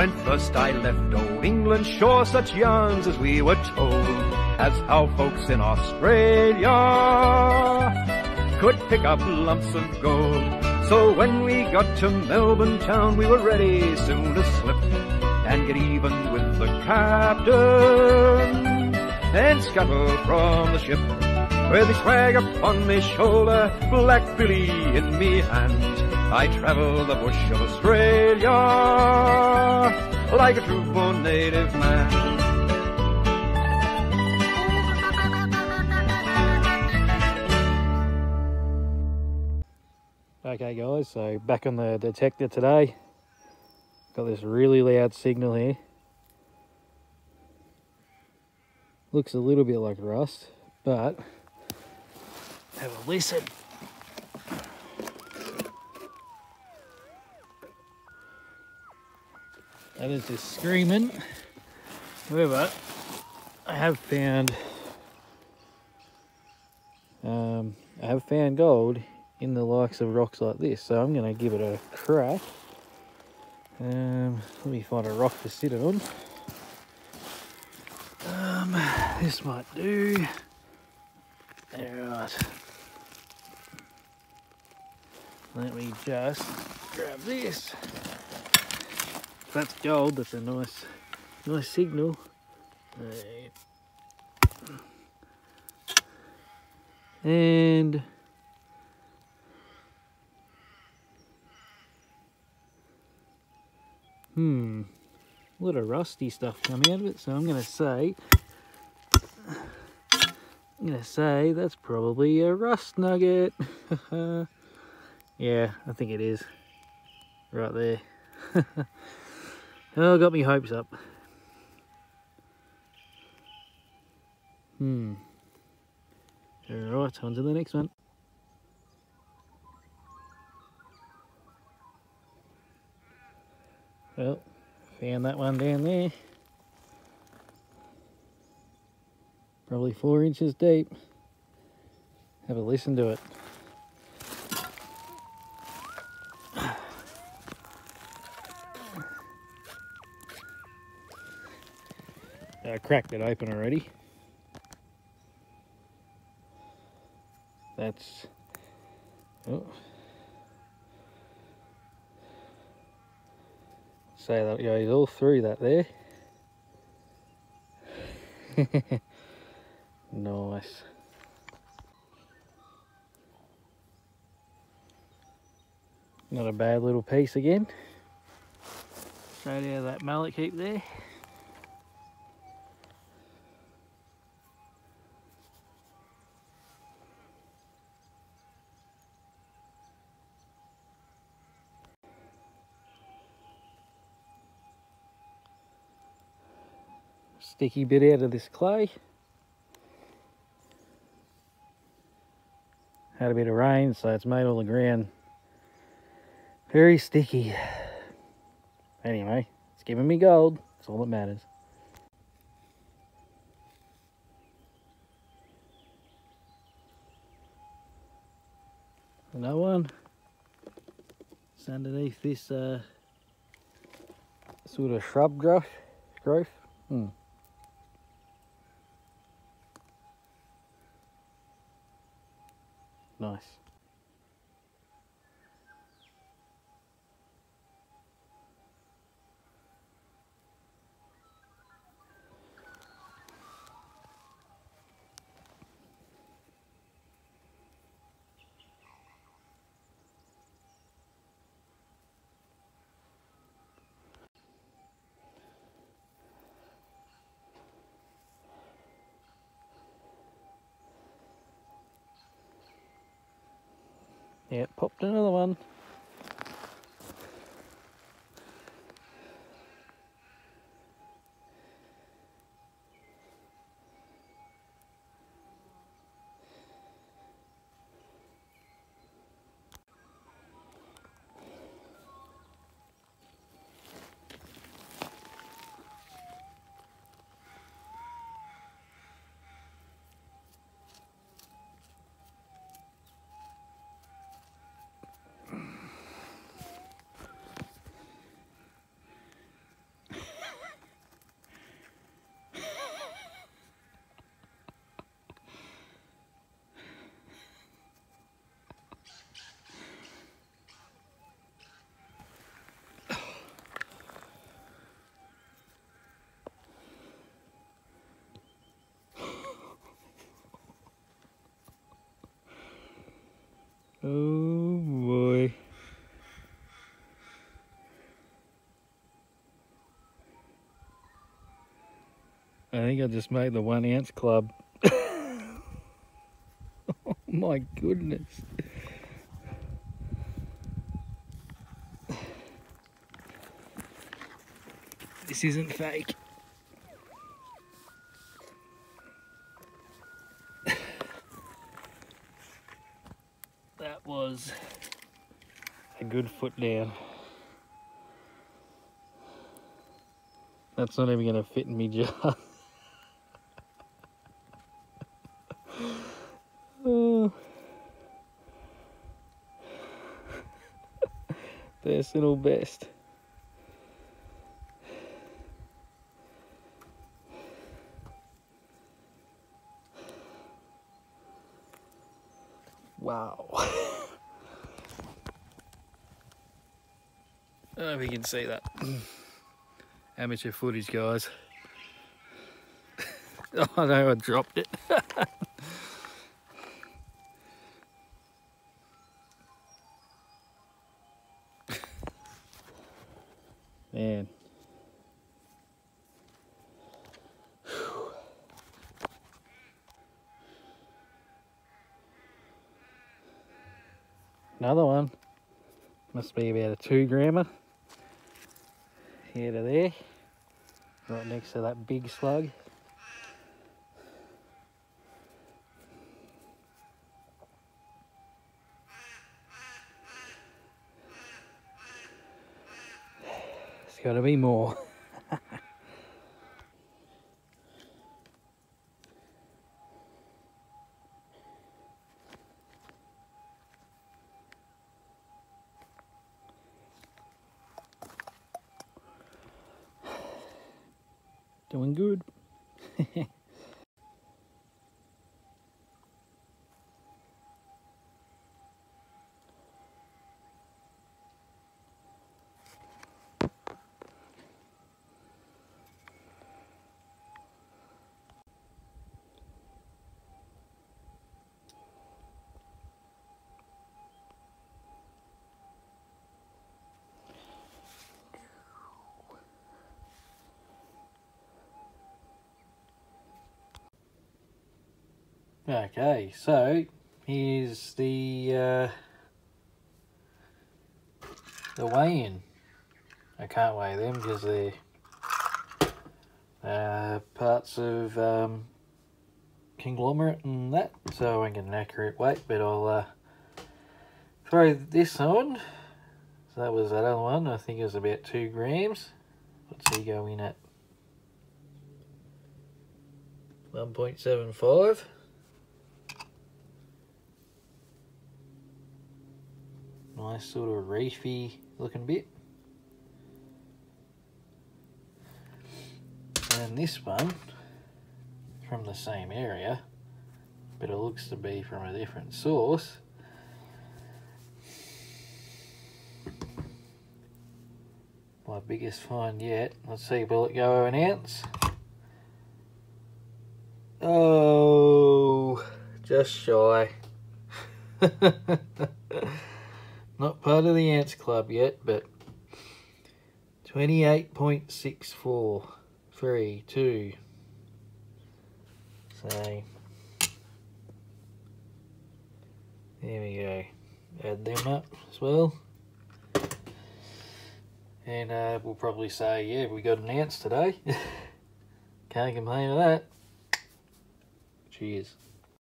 When first I left old England, sure such yarns as we were told, as how folks in Australia could pick up lumps of gold. So when we got to Melbourne town, we were ready soon to slip and get even with the captain and scuttle from the ship. With his swag upon me shoulder, Black Billy in me hand, I travel the bush of Australia like a true born native man. Okay guys, so back on the detector today. Got this really loud signal here. Looks a little bit like rust, but have a listen. That is just screaming. However, I have found gold in the likes of rocks like this, so I'm going to give it a crack. Let me find a rock to sit it on. This might do. Alright. Let me just grab this. If that's gold, that's a nice signal. And a lot of rusty stuff coming out of it, so I'm gonna say that's probably a rust nugget. Yeah, I think it is. Right there. Oh, got me hopes up. Alright, on to the next one. Well, found that one down there. Probably 4 inches deep. Have a listen to it. I cracked it open already. That's... oh. Say that goes all through that there. Nice. Not a bad little piece again. Straight out of that mallet heap there. Sticky bit out of this clay. Had a bit of rain, so it's made all the ground very sticky. Anyway, it's giving me gold. That's all that matters. Another one. It's underneath this sort of shrub growth. Nice. Yeah, popped another one. Oh boy. I think I just made the 1 ounce club. Oh my goodness. This isn't fake. That was a good foot down. That's not even going to fit in me jar. Oh. Personal best. Wow. I don't know if you can see that. Amateur footage, guys. Oh no, I dropped it. Man. Another one. Must be about a 2 grammer. Here to there. Right next to that big slug. There's got to be more. Doing good. Okay, so here's the weigh-in. I can't weigh them because they're parts of conglomerate and that, so I won't get an accurate weight, but I'll throw this on. So that was that other one. I think it was about 2 grams. What's he go in at? 1.75. Nice sort of reefy looking bit. And this one from the same area, but it looks to be from a different source. My biggest find yet. Let's see, will it go 1 ounce? Oh, just shy. Not part of the ounce club yet, but 28.64. 3, 2. So there we go. Add them up as well. And we'll probably say, yeah, we got 1 ounce today. Can't complain of that. Cheers.